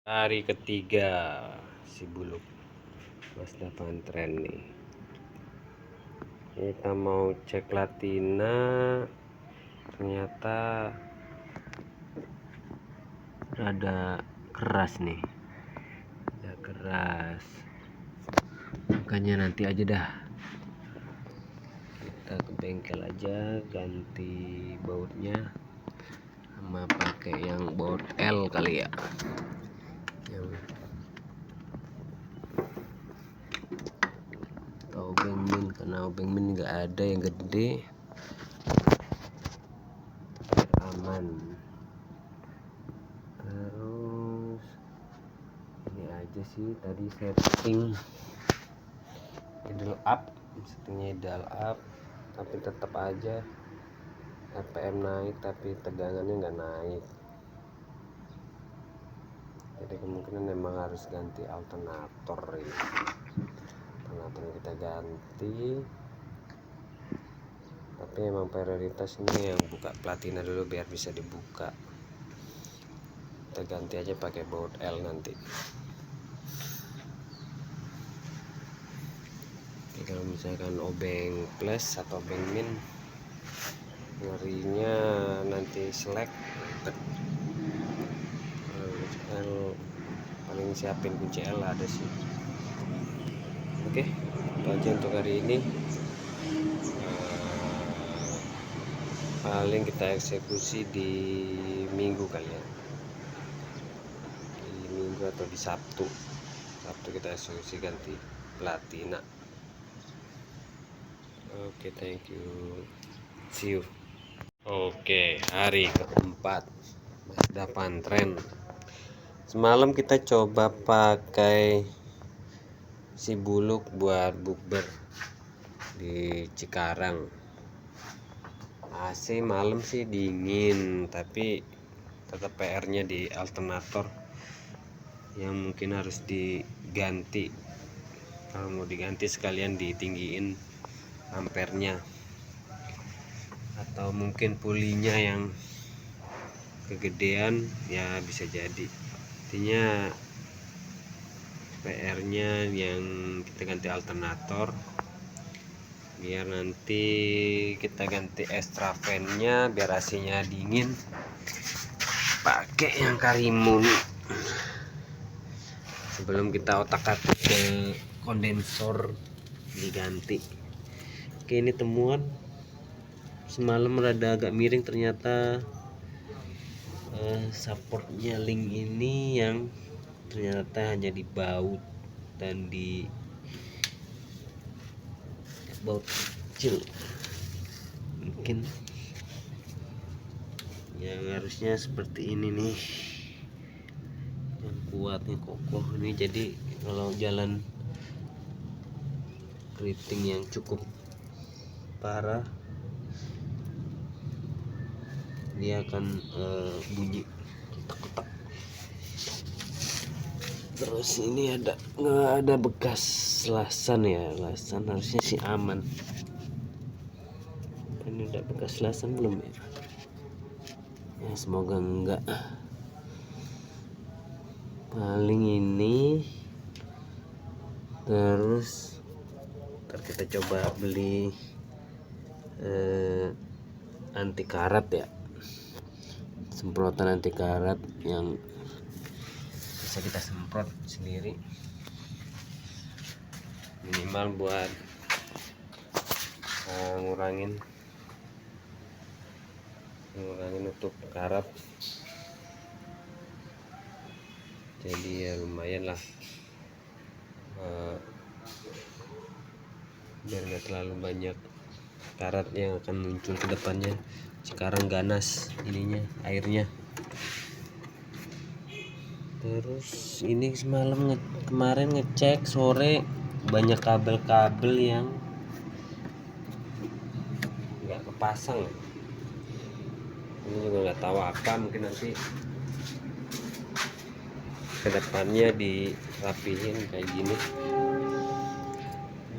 Hari ketiga si buluk Mazda Pantren nih. Kita mau cek latina, ternyata rada keras nih, udah keras. Makanya nanti aja dah, kita ke bengkel aja ganti bautnya, sama pakai yang baut L kali ya. Obeng min, karena obeng min nggak ada yang gede, aman. Terus ini aja sih tadi settingnya idle up, tapi tetap aja RPM naik tapi tegangannya nggak naik. Jadi kemungkinan memang harus ganti alternator ini. Alternatornya kita ganti, tapi emang prioritas ini yang buka platina dulu biar bisa dibuka. Kita ganti aja pakai baut L nanti. Oke, kalau misalkan obeng plus atau obeng min, ngerinya nanti selek. L paling siapin kunci L ada sih. Oke, itu aja untuk hari ini. Paling kita eksekusi di minggu kali ya, di minggu atau di Sabtu kita eksekusi ganti platina. Oke, thank you, see you. Oke, hari keempat Mazda Pantren. Semalam kita coba pakai si buluk buat bukber di Cikarang. AC malam sih dingin, tapi tetap PR-nya di alternator yang mungkin harus diganti. Kalau mau diganti sekalian ditinggiin ampernya, atau mungkin pulinya yang kegedean ya, bisa jadi. Intinya PR-nya yang kita ganti alternator, biar nanti kita ganti extra fan-nya biar AC-nya dingin, pakai yang Karimun sebelum kita otak-atik ke kondensor diganti. Oke, ini temuan semalam rada agak miring, ternyata supportnya link ini yang ternyata hanya di baut dan di baut kecil. Mungkin yang harusnya seperti ini nih, yang kuatnya kokoh ini. Jadi kalau jalan keriting yang cukup parah, dia akan bunyi ketak-ketak. Terus ini nggak ada bekas lasan ya, lasan harusnya sih aman. Ini ada bekas lasan belum ya? Ya semoga enggak. Paling ini. Terus ntar kita coba beli anti karat ya, semprotan anti karat yang bisa kita semprot sendiri, minimal buat ngurangin untuk karat. Jadi ya lumayan lah, biar nggak terlalu banyak karat yang akan muncul ke depannya. Sekarang ganas ininya, airnya. Terus ini kemarin ngecek sore, banyak kabel-kabel yang nggak kepasang. Ini juga nggak tahu apa, mungkin nanti kedepannya dirapihin kayak gini.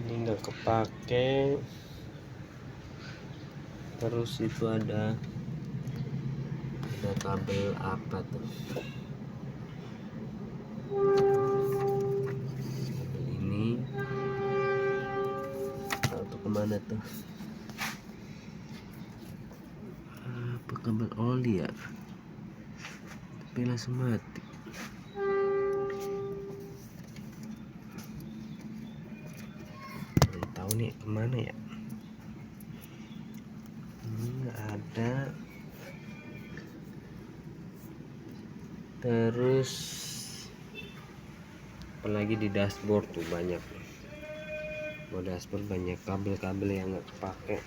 Ini nggak kepake. Terus itu ada kabel apa tuh, mana tuh? Apa kabel oli ya? Tapi langsung mati. Belum tahu nih kemana ya? Ini nggak ada. Terus apalagi di dashboard tuh banyak. Mau dashboard banyak kabel-kabel yang nggak kepake.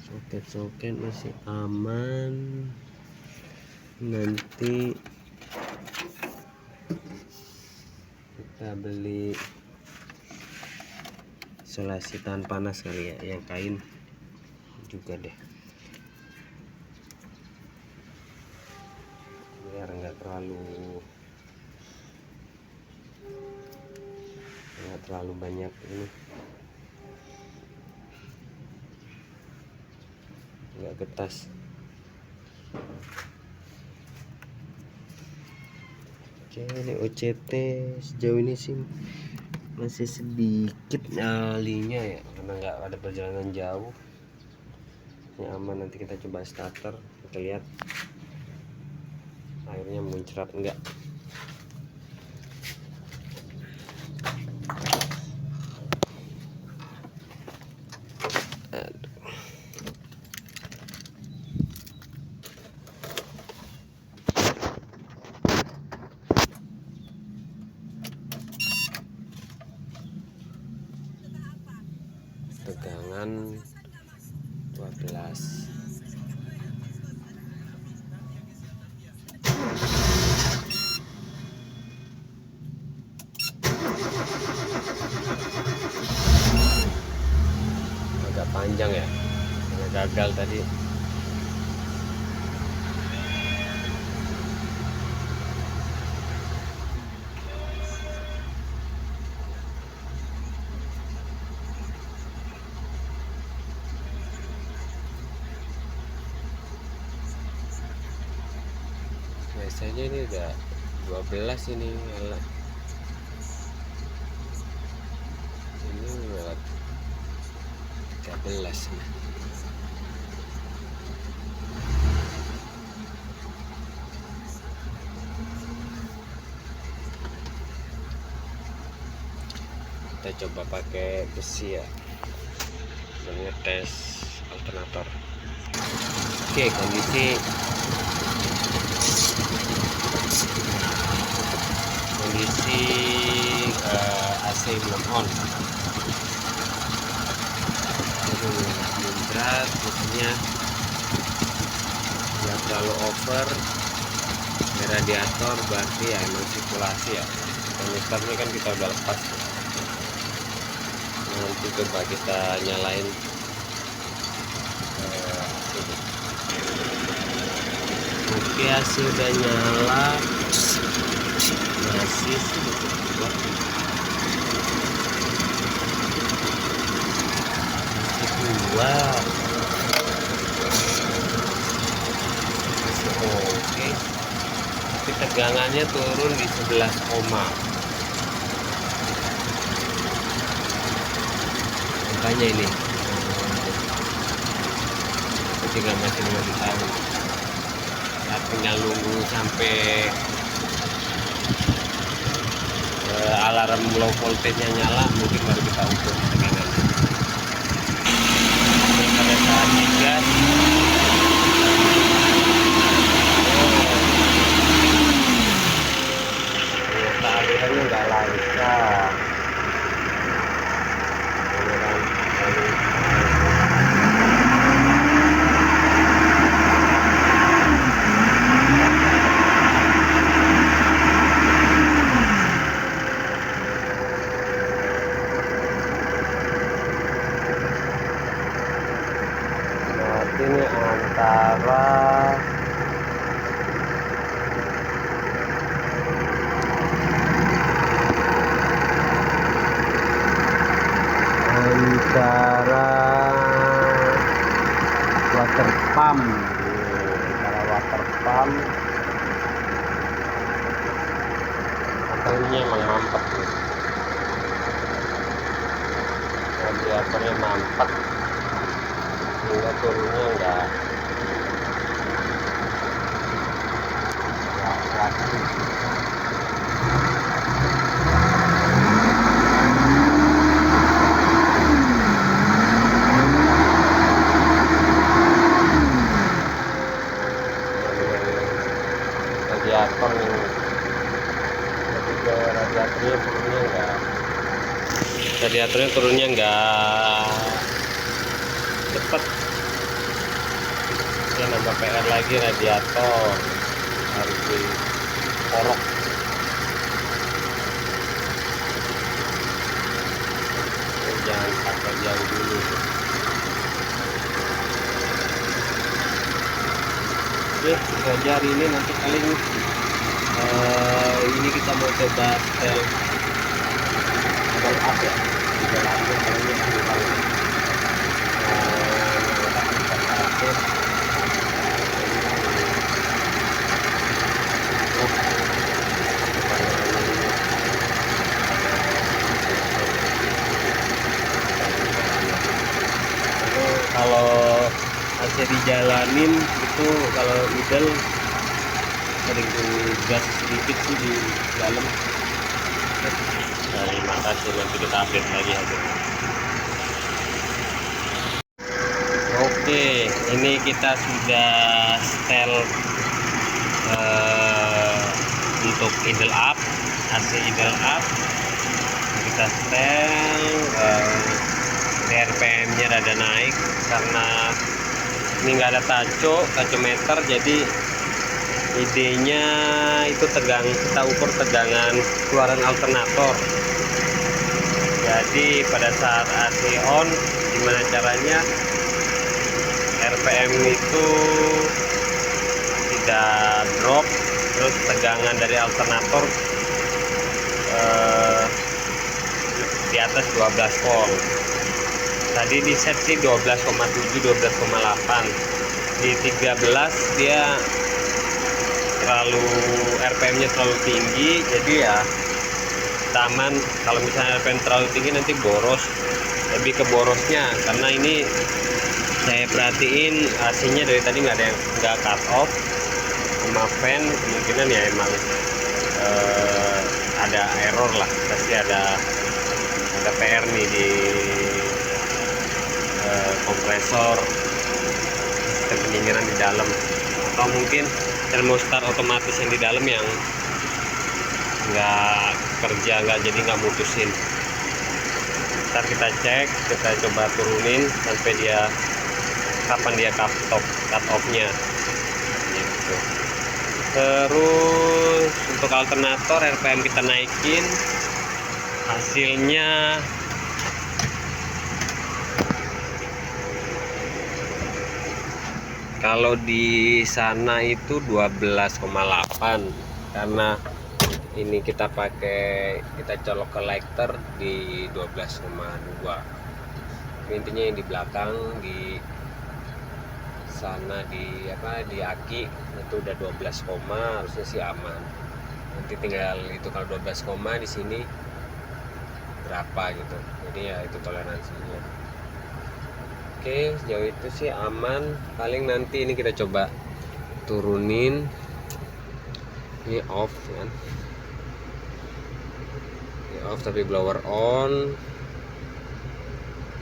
Soket-soket masih aman. Nanti kita beli isolasi tahan panas kali ya, yang kain juga deh, biar nggak terlalu banyak ini, nggak getas. Oke, ini OCT sejauh ini sih masih sedikit nyalinya ya, karena nggak ada perjalanan jauh. Ini aman, nanti kita coba starter, kita lihat airnya muncrat enggak. Tegangan 12. Agak panjang ya, karena gagal tadi. Biasanya ini udah 12 ini nyala. Ini nyala 13 nih. Kita coba pakai besi ya, sebenarnya tes alternator. Oke, kondisi AC belum on. Muncrat, maksudnya nggak terlalu over. Di radiator berarti ya emang sirkulasi ya. Kondisinya kan kita udah lepas. Nanti coba kita nyalain oke, AC udah nyala, masih dua. Oke, tapi tegangannya turun di 11 koma. Makanya ini tinggal masih belum tahu. Kita tinggal nunggu sampai alarm low voltage nya nyala, mungkin baru kita ukur tegangannya. Pada saat digas, ternyata alirannya nggak lancar. Ini antara water pump, turunnya emang mampet nih. Radiatornya mampet sehingga turunnya enggak rapi. Radiator nih, radiatornya turunnya enggak cepet. Ya nambah PR lagi, radiator harus dikorok. Jangan pakai jauh dulu. Oke, itu aja hari ini. Nanti paling ini kita mau coba setel double up ya, double up nya palingnya kalau masih dijalanin itu, kalau idle sering gas sedikit sih di dalam. Terima kasih, nanti kita update lagi hasilnya. Oke, ini kita sudah setel untuk idle up, AC idle up kita setel. RPM nya rada naik karena ini nggak ada tachometer, jadi idenya itu kita ukur tegangan keluaran alternator. Jadi pada saat AC on, gimana caranya RPM itu tidak drop, terus tegangan dari alternator di atas 12 volt. Tadi di set sih 12,7, 12,8. Di 13 dia terlalu RPM nya terlalu tinggi, jadi ya taman kalau misalnya RPM terlalu tinggi nanti boros. Lebih ke borosnya, karena ini saya perhatiin AC nya dari tadi nggak cut off sama fan. Kemungkinan ya emang ada error lah, pasti ada PR nih di kompresor, sistem pendinginan di dalam, atau mungkin termostat otomatis yang di dalam yang nggak kerja, nggak mutusin. Ntar kita cek, kita coba turunin sampai kapan dia cut off nya gitu. Terus untuk alternator RPM kita naikin, hasilnya kalau di sana itu 12,8, karena ini kita colok ke lighter di 12,2. Intinya yang di belakang di sana di aki itu udah 12, harusnya sih aman. Nanti tinggal itu kalau 12, di sini berapa gitu. Jadi ya itu toleransinya. Oke, sejauh itu sih aman. Paling nanti ini kita coba turunin. Ini off kan. Ini off tapi blower on.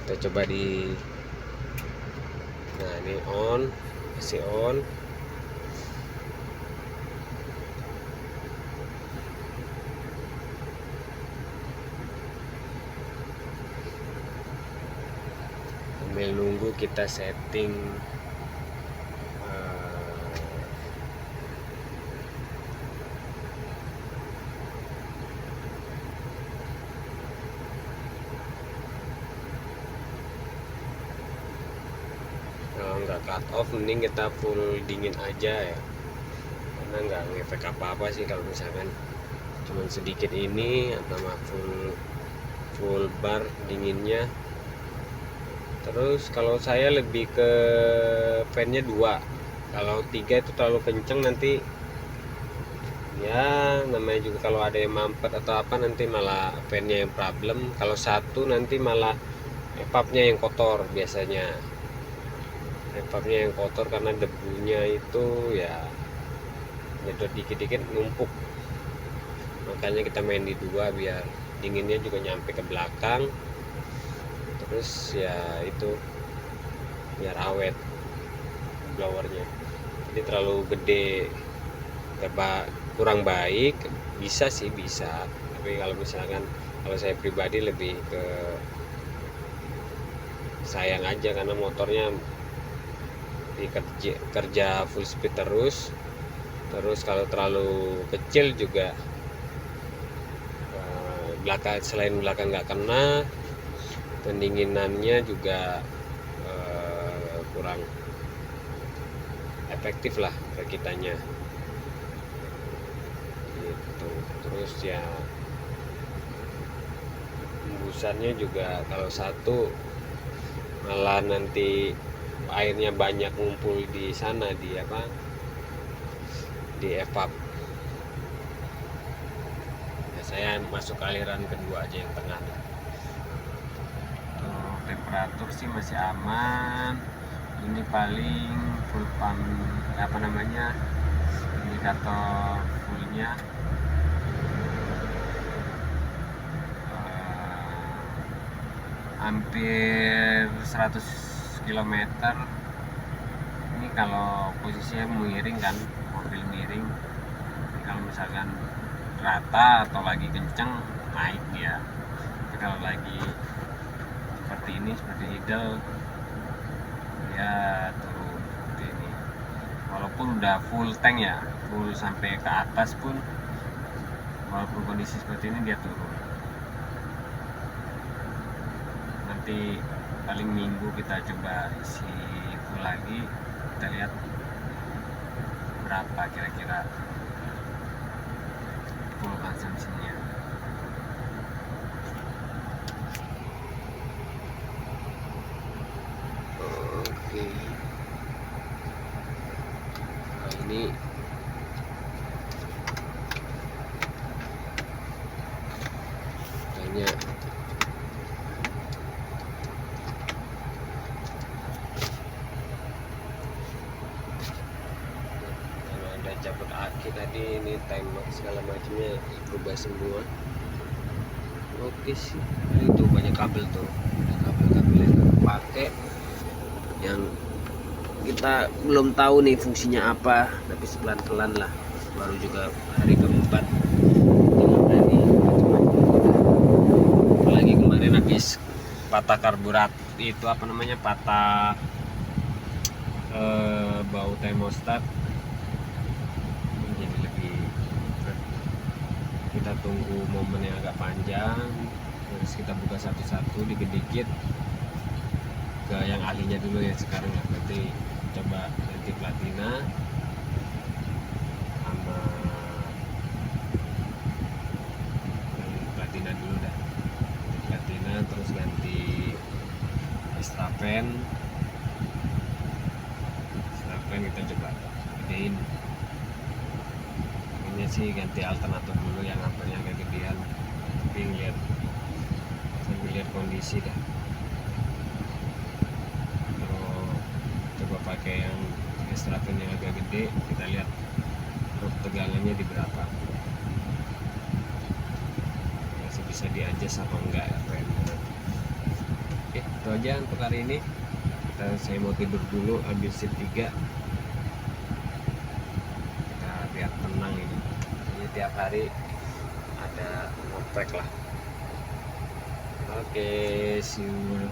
Kita coba nah ini on, masih on. Sambil nunggu kita setting kalau nggak cut off mending kita full dingin aja ya, karena nggak ngefek apa-apa sih kalau misalkan cuman sedikit ini atau full bar dinginnya. Terus kalau saya lebih ke fan-nya 2, kalau 3 itu terlalu kenceng nanti Ya namanya juga kalau ada yang mampet atau apa nanti malah pennya yang problem. Kalau satu nanti malah epapnya yang kotor biasanya. Epapnya yang kotor karena debunya itu ya nyedot dikit-dikit numpuk. Makanya kita main di dua biar dinginnya juga nyampe ke belakang. Terus ya itu biar awet blowernya. Jadi terlalu gede kurang baik, bisa sih bisa. Tapi kalau misalkan kalau saya pribadi lebih ke sayang aja karena motornya kerja full speed terus kalau terlalu kecil juga selain belakang nggak kena, pendinginannya juga kurang efektif lah ke kitanya gitu. Terus ya embusannya juga kalau satu malah nanti airnya banyak ngumpul di sana di evap. Ya, saya masuk aliran kedua aja yang tengah. Tuh, temperatur sih masih aman. Ini paling full pump indikator fullnya hampir 100 km. Ini kalau posisinya miring kan, mobil miring. Jadi kalau misalkan rata atau lagi kenceng naik dia. Tapi kalau lagi seperti ini, seperti idle, dia turun seperti ini. Walaupun udah full tank ya, full sampai ke atas pun, walaupun kondisi seperti ini dia turun. Nanti paling minggu kita coba isi full lagi, kita lihat berapa kira-kira full konsumsinya. Oke. Nah, ini banyak cabut aki tadi, ini timer segala macamnya berubah semua. Oke sih, nah, itu banyak kabel tuh, ada kabel-kabel yang pakai yang kita belum tahu nih fungsinya apa, tapi pelan-pelan lah. Baru juga hari keempat tadi, apalagi kemarin habis patah karburat itu patah bau termostat. Kita tunggu momen yang agak panjang, terus kita buka satu-satu dikit-dikit ke yang ahlinya dulu ya sekarang ya. Berarti coba ganti platina sama platina dulu dah, platina terus ganti strapen kita coba gedein. Ini sih ganti alternator dulu yang ampernya agak gedean, tapi sambil lihat kondisi dah. Kalau coba pakai yang strapen yang agak gede, kita lihat tegangannya di berapa, masih bisa di-adjust apa enggak ya. Oke, itu aja untuk hari ini. Saya mau tidur dulu, ambil shift 3. Kita biar tenang ini. Jadi tiap hari ada ngoprek lah. Oke, see you.